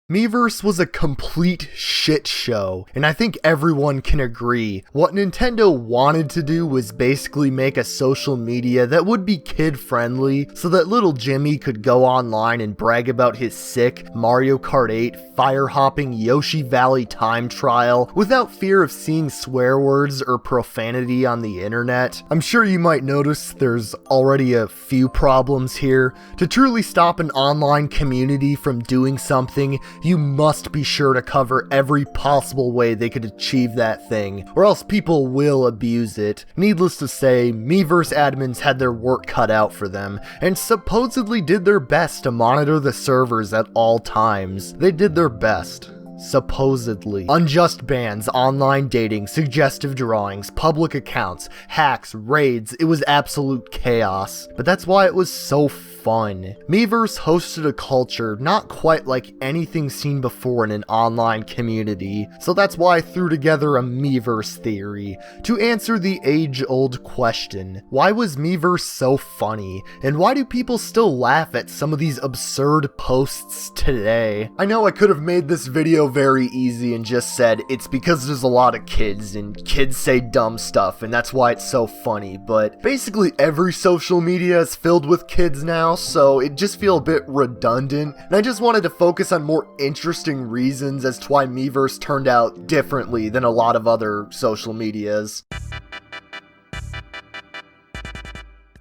Miiverse was a complete shit show, and I think everyone can agree. What Nintendo wanted to do was basically make a social media that would be kid-friendly, so that little Jimmy could go online and brag about his sick Mario Kart 8 fire-hopping Yoshi Valley time trial without fear of seeing swear words or profanity on the internet. I'm sure you might notice there's already a few problems here. To truly stop an online community from doing something, you must be sure to cover every possible way they could achieve that thing, or else people will abuse it. Needless to say, Miiverse admins had their work cut out for them, and supposedly did their best to monitor the servers at all times. They did their best. Supposedly. Unjust bans, online dating, suggestive drawings, public accounts, hacks, raids, it was absolute chaos. But that's why it was so fun. Miiverse hosted a culture not quite like anything seen before in an online community, so that's why I threw together a Miiverse theory, to answer the age-old question, why was Miiverse so funny, and why do people still laugh at some of these absurd posts today? I know I could have made this video very easy and just said, it's because there's a lot of kids, and kids say dumb stuff, and that's why it's so funny, but basically every social media is filled with kids now, so it just feels a bit redundant, and I just wanted to focus on more interesting reasons as to why Miiverse turned out differently than a lot of other social medias.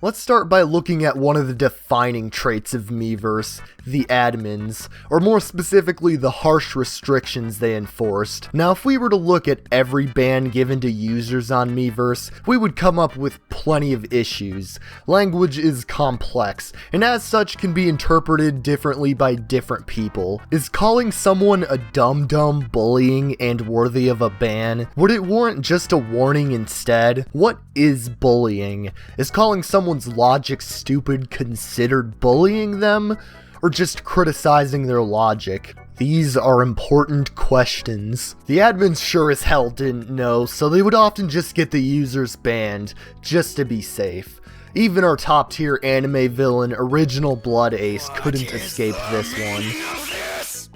Let's start by looking at one of the defining traits of Miiverse, the admins, or more specifically the harsh restrictions they enforced. Now if we were to look at every ban given to users on Miiverse, we would come up with plenty of issues. Language is complex, and as such can be interpreted differently by different people. Is calling someone a dum-dum bullying and worthy of a ban? Would it warrant just a warning instead? What is bullying? Is calling someone's logic stupid considered bullying them, or just criticizing their logic? These are important questions. The admins sure as hell didn't know, so they would often just get the users banned, just to be safe. Even our top tier anime villain, Original Blood Ace, couldn't escape this one.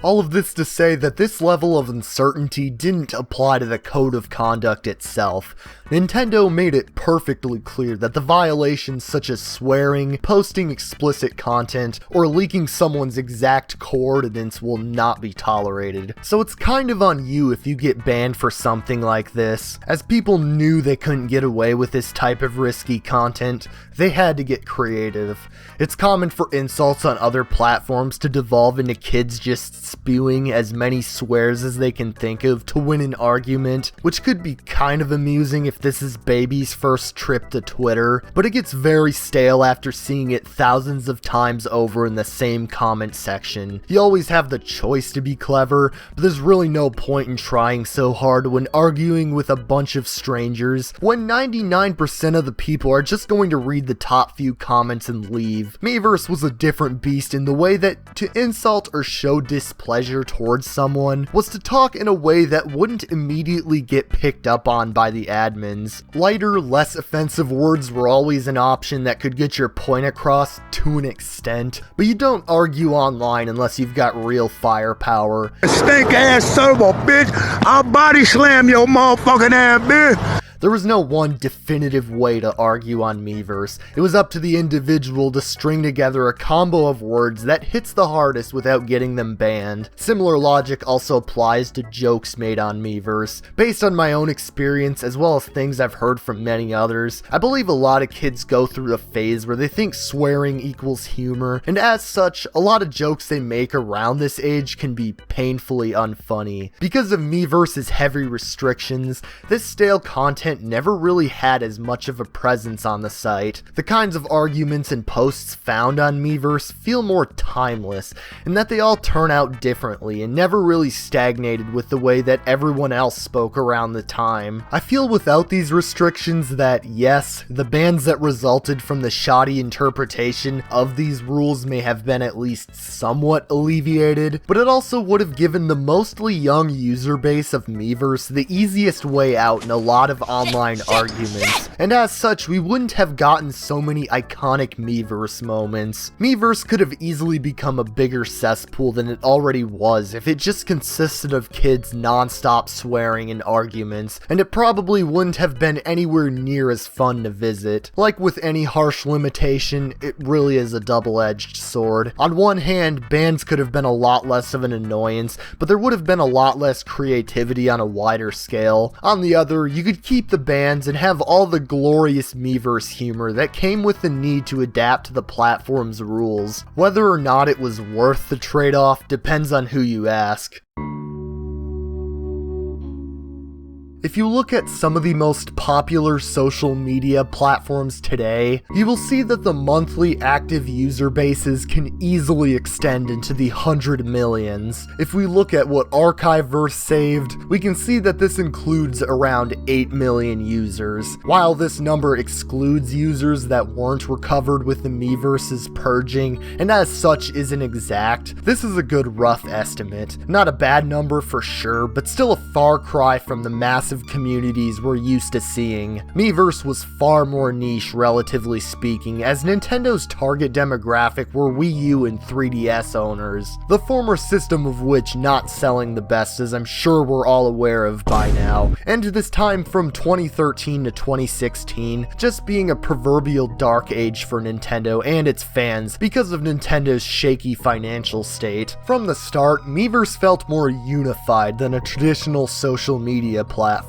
All of this to say that this level of uncertainty didn't apply to the code of conduct itself. Nintendo made it perfectly clear that the violations such as swearing, posting explicit content, or leaking someone's exact coordinates will not be tolerated. So it's kind of on you if you get banned for something like this. As people knew they couldn't get away with this type of risky content, they had to get creative. It's common for insults on other platforms to devolve into kids just spewing as many swears as they can think of to win an argument, which could be kind of amusing if this is baby's first trip to Twitter, but it gets very stale after seeing it thousands of times over in the same comment section. You always have the choice to be clever, but there's really no point in trying so hard when arguing with a bunch of strangers, when 99% of the people are just going to read the top few comments and leave. Miiverse was a different beast in the way that to insult or show displeasure towards someone was to talk in a way that wouldn't immediately get picked up on by the admins. Lighter, less offensive words were always an option that could get your point across to an extent, but you don't argue online unless you've got real firepower. Stink ass son of a bitch, I'll body slam your motherfucking ass, bitch. There was no one definitive way to argue on Miiverse. It was up to the individual to string together a combo of words that hits the hardest without getting them banned. Similar logic also applies to jokes made on Miiverse. Based on my own experience, as well as things I've heard from many others, I believe a lot of kids go through a phase where they think swearing equals humor, and as such, a lot of jokes they make around this age can be painfully unfunny. Because of Miiverse's heavy restrictions, this stale content never really had as much of a presence on the site. The kinds of arguments and posts found on Miiverse feel more timeless, in that they all turn out differently and never really stagnated with the way that everyone else spoke around the time. I feel without these restrictions that, yes, the bans that resulted from the shoddy interpretation of these rules may have been at least somewhat alleviated, but it also would have given the mostly young user base of Miiverse the easiest way out in a lot of online arguments, and as such we wouldn't have gotten so many iconic Miiverse moments. Miiverse could have easily become a bigger cesspool than it already was if it just consisted of kids non-stop swearing and arguments, and it probably wouldn't have been anywhere near as fun to visit. Like with any harsh limitation, it really is a double-edged sword. On one hand, bans could have been a lot less of an annoyance, but there would have been a lot less creativity on a wider scale. On the other, you could keep the bans and have all the glorious Miiverse humor that came with the need to adapt to the platform's rules. Whether or not it was worth the trade-off depends on who you ask. If you look at some of the most popular social media platforms today, you will see that the monthly active user bases can easily extend into the 100 millions. If we look at what Archiveverse saved, we can see that this includes around 8 million users. While this number excludes users that weren't recovered with the Miiverse's purging, and as such isn't exact, this is a good rough estimate. Not a bad number for sure, but still a far cry from the massive communities we're used to seeing. Miiverse was far more niche, relatively speaking, as Nintendo's target demographic were Wii U and 3DS owners, the former system of which not selling the best, as I'm sure we're all aware of by now, and this time from 2013 to 2016 just being a proverbial dark age for Nintendo and its fans because of Nintendo's shaky financial state. From the start, Miiverse felt more unified than a traditional social media platform.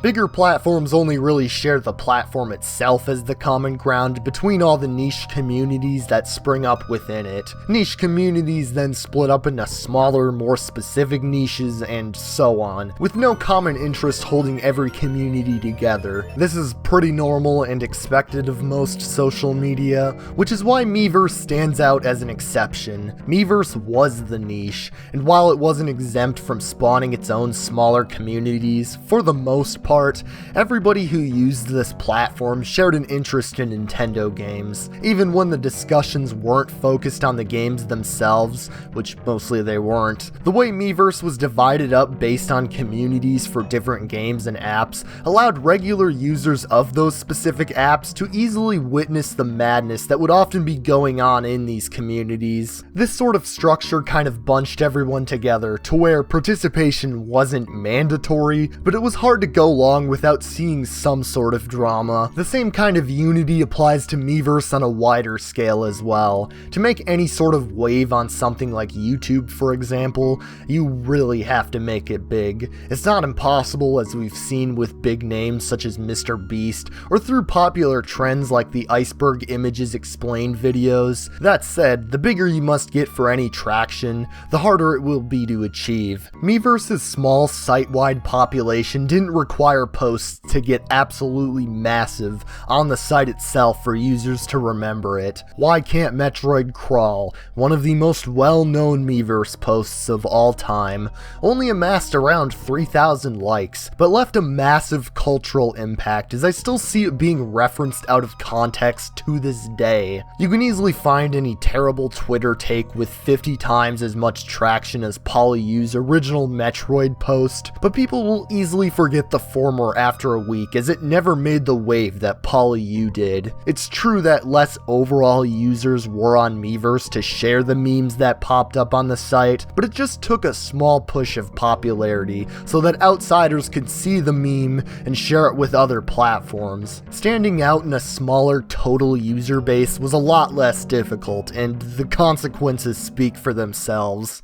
Bigger platforms only really share the platform itself as the common ground between all the niche communities that spring up within it. Niche communities then split up into smaller, more specific niches and so on, with no common interest holding every community together. This is pretty normal and expected of most social media, which is why Miiverse stands out as an exception. Miiverse was the niche, and while it wasn't exempt from spawning its own smaller communities, for the most part, everybody who used this platform shared an interest in Nintendo games, even when the discussions weren't focused on the games themselves, which mostly they weren't. The way Miiverse was divided up based on communities for different games and apps allowed regular users of those specific apps to easily witness the madness that would often be going on in these communities. This sort of structure kind of bunched everyone together to where participation wasn't mandatory, but it was hard to go long without seeing some sort of drama. The same kind of unity applies to Miiverse on a wider scale as well. To make any sort of wave on something like YouTube, for example, you really have to make it big. It's not impossible, as we've seen with big names such as Mr. Beast, or through popular trends like the Iceberg Images Explained videos. That said, the bigger you must get for any traction, the harder it will be to achieve. Miiverse's small site-wide population didn't require posts to get absolutely massive on the site itself for users to remember it. Why can't Metroid crawl? One of the most well-known Miiverse posts of all time, only amassed around 3,000 likes, but left a massive cultural impact, as I still see it being referenced out of context to this day. You can easily find any terrible Twitter take with 50 times as much traction as PolyU's original Metroid post, but people will easily forget the former after a week, as it never made the wave that PolyU did. It's true that less overall users were on Miiverse to share the memes that popped up on the site, but it just took a small push of popularity so that outsiders could see the meme and share it with other platforms. Standing out in a smaller total user base was a lot less difficult, and the consequences speak for themselves.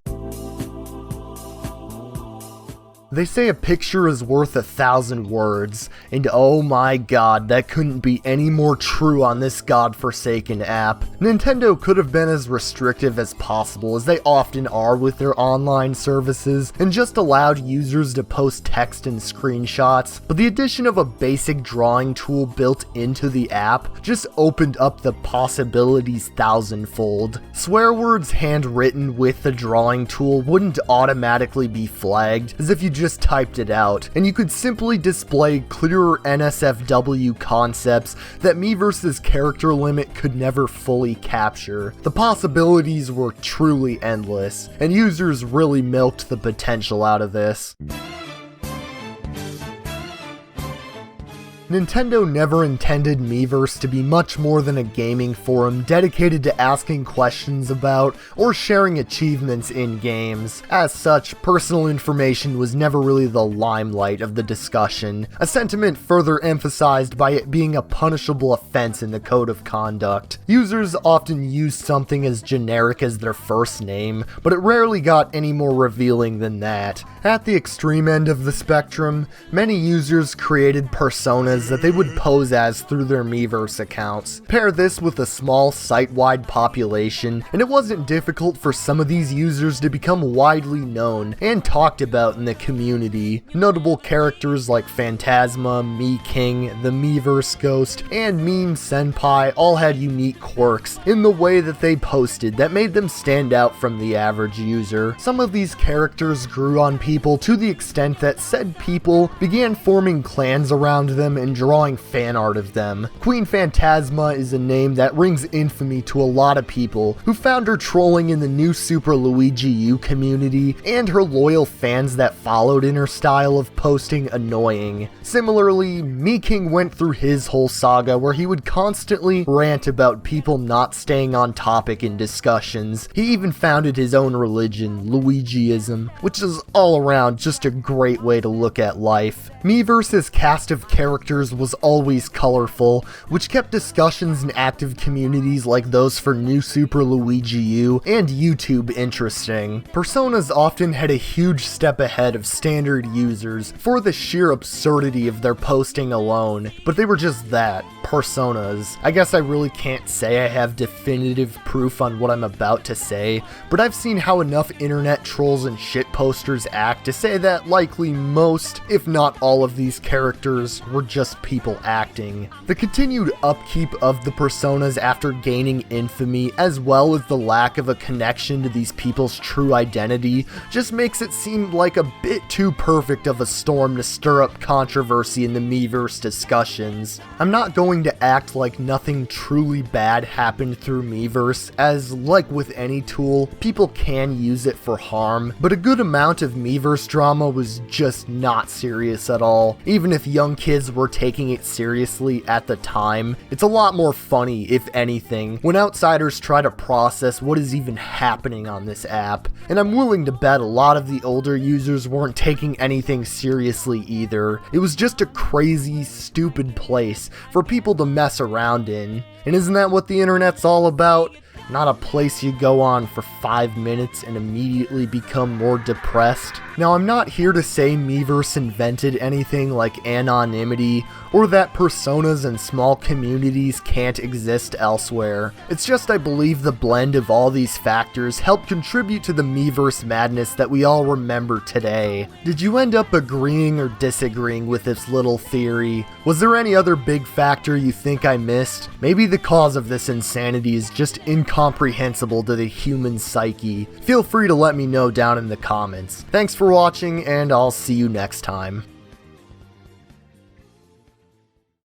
They say a picture is worth 1,000 words, and oh my god, that couldn't be any more true on this godforsaken app. Nintendo could have been as restrictive as possible, as they often are with their online services, and just allowed users to post text and screenshots, but the addition of a basic drawing tool built into the app just opened up the possibilities thousandfold. Swear words handwritten with the drawing tool wouldn't automatically be flagged, as if you just typed it out, and you could simply display clearer NSFW concepts that Miiverse's character limit could never fully capture. The possibilities were truly endless, and users really milked the potential out of this. Nintendo never intended Miiverse to be much more than a gaming forum dedicated to asking questions about or sharing achievements in games. As such, personal information was never really the limelight of the discussion, a sentiment further emphasized by it being a punishable offense in the code of conduct. Users often used something as generic as their first name, but it rarely got any more revealing than that. At the extreme end of the spectrum, many users created personas that they would pose as through their Miiverse accounts. Pair this with a small site-wide population, and it wasn't difficult for some of these users to become widely known and talked about in the community. Notable characters like Phantasma, King, the Miiverse Ghost, and Meme Senpai all had unique quirks in the way that they posted that made them stand out from the average user. Some of these characters grew on people to the extent that said people began forming clans around them and drawing fan art of them. Queen Phantasma is a name that rings infamy to a lot of people who found her trolling in the new Super Luigi U community and her loyal fans that followed in her style of posting annoying. Similarly, King went through his whole saga where he would constantly rant about people not staying on topic in discussions. He even founded his own religion, Luigiism, which is all around just a great way to look at life. Miiverse's cast of characters was always colorful, which kept discussions in active communities like those for New Super Luigi U and YouTube interesting. Personas often had a huge step ahead of standard users for the sheer absurdity of their posting alone, but they were just that, personas. I guess I really can't say I have definitive proof on what I'm about to say, but I've seen how enough internet trolls and shitposters act to say that likely most, if not all of these characters were just people acting. The continued upkeep of the personas after gaining infamy, as well as the lack of a connection to these people's true identity, just makes it seem like a bit too perfect of a storm to stir up controversy in the Miiverse discussions. I'm not going to act like nothing truly bad happened through Miiverse, as like with any tool, people can use it for harm, but a good amount of Miiverse drama was just not serious at all. Even if young kids were taking it seriously at the time, it's a lot more funny, if anything, when outsiders try to process what is even happening on this app. And I'm willing to bet a lot of the older users weren't taking anything seriously either. It was just a crazy, stupid place for people to mess around in. And isn't that what the internet's all about? Not a place you go on for 5 minutes and immediately become more depressed. Now, I'm not here to say Miiverse invented anything like anonymity, or that personas and small communities can't exist elsewhere. It's just I believe the blend of all these factors helped contribute to the Miiverse madness that we all remember today. Did you end up agreeing or disagreeing with this little theory? Was there any other big factor you think I missed? Maybe the cause of this insanity is just incomprehensible to the human psyche. Feel free to let me know down in the comments. Thanks for watching, and I'll see you next time.